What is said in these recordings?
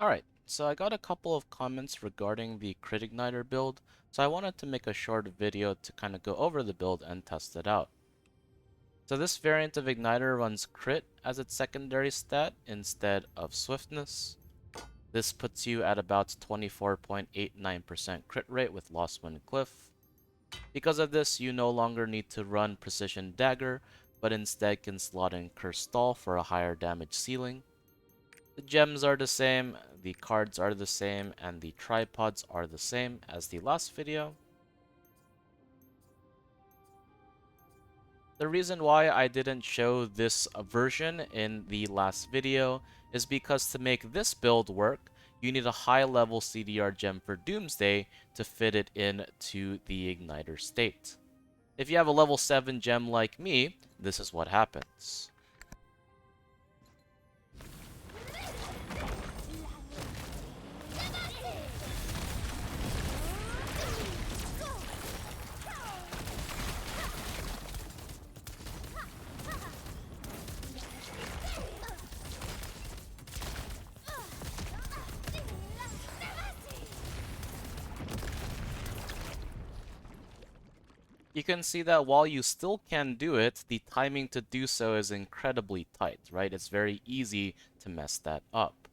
Alright, so I got a couple of comments regarding the Crit Igniter build, so I wanted to make a short video to kind of go over the build and test it out. So this variant of Igniter runs Crit as its secondary stat instead of Swiftness. This puts you at about 24.89% crit rate with Lost Wind Cliff. Because of this, you no longer need to run Precision Dagger, but instead can slot in Curse Stall for a higher damage ceiling. The gems are the same, the cards are the same, and the tripods are the same as the last video. The reason why I didn't show this version in the last video is because to make this build work, you need a high level CDR gem for Doomsday to fit it into the Igniter state. If you have a level 7 gem like me, this is what happens. You can see that while you still can do it, the timing to do so is incredibly tight, right? It's very easy to mess that up.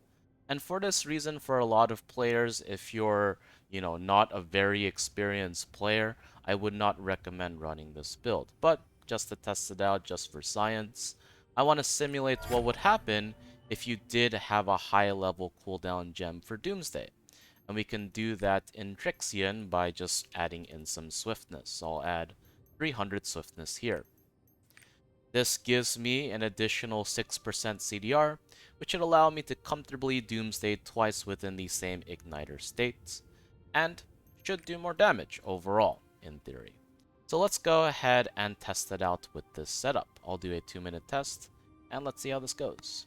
And for this reason, for a lot of players, if you're, not a very experienced player, I would not recommend running this build. But just to test it out, just for science, I want to simulate what would happen if you did have a high level cooldown gem for Doomsday. And we can do that in Trixion by just adding in some swiftness. So I'll add 300 swiftness here. This gives me an additional 6% CDR, which should allow me to comfortably Doomsday twice within the same Igniter state, and should do more damage overall, in theory. So let's go ahead and test it out with this setup. I'll do a 2-minute test, and let's see how this goes.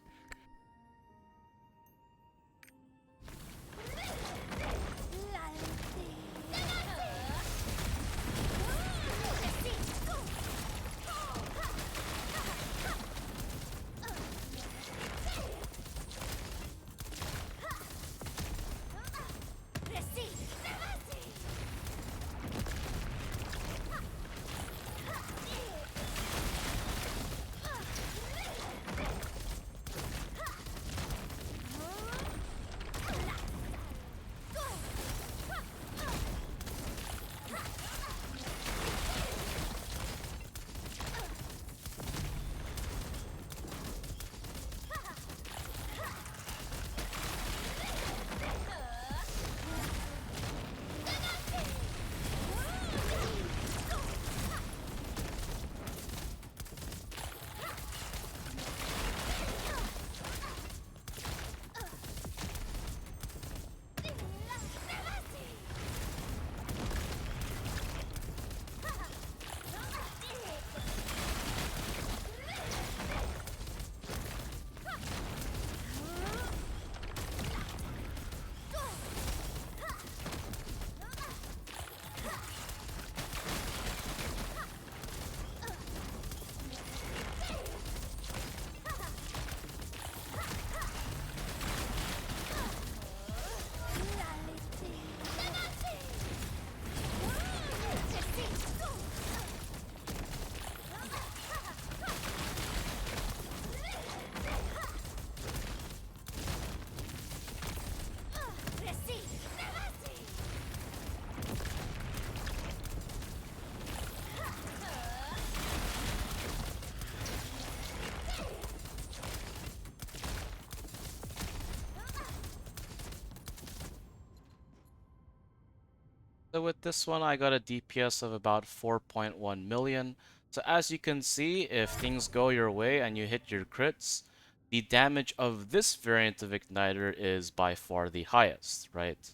So with this one, I got a DPS of about 4.1 million. So as you can see, if things go your way and you hit your crits, the damage of this variant of Igniter is by far the highest, right?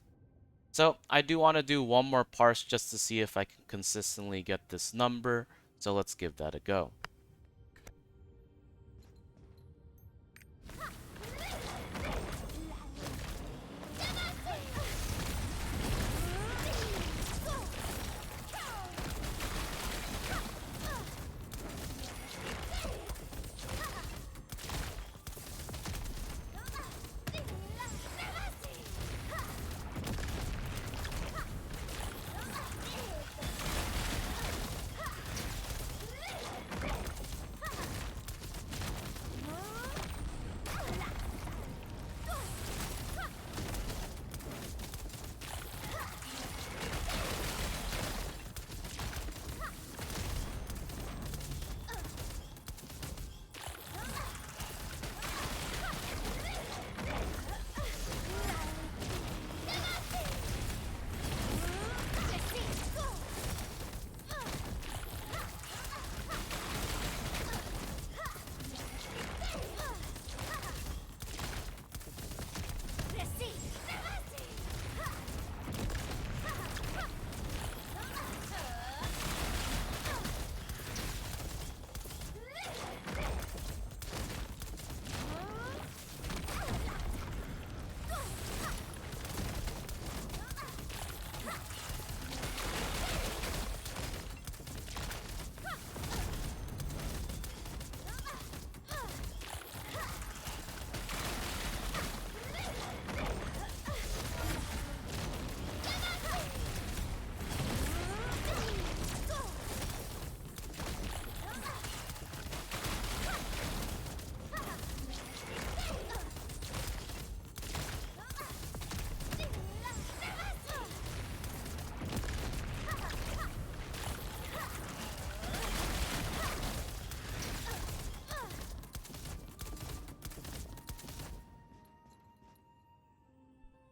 So I do want to do one more parse just to see if I can consistently get this number. So let's give that a go.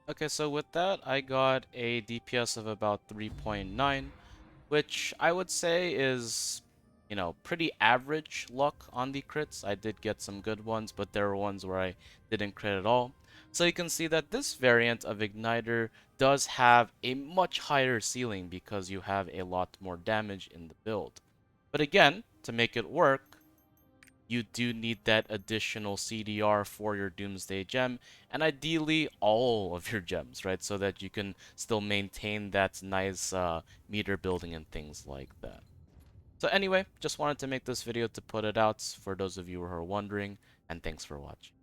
Okay, so with that, I got a DPS of about 3.9, which I would say is, pretty average luck on the crits. I did get some good ones, but there were ones where I didn't crit at all. So you can see that this variant of Igniter does have a much higher ceiling because you have a lot more damage in the build. But again, to make it work, you do need that additional CDR for your Doomsday Gem, and ideally all of your gems, right? So that you can still maintain that nice meter building and things like that. So anyway, just wanted to make this video to put it out for those of you who are wondering, and thanks for watching.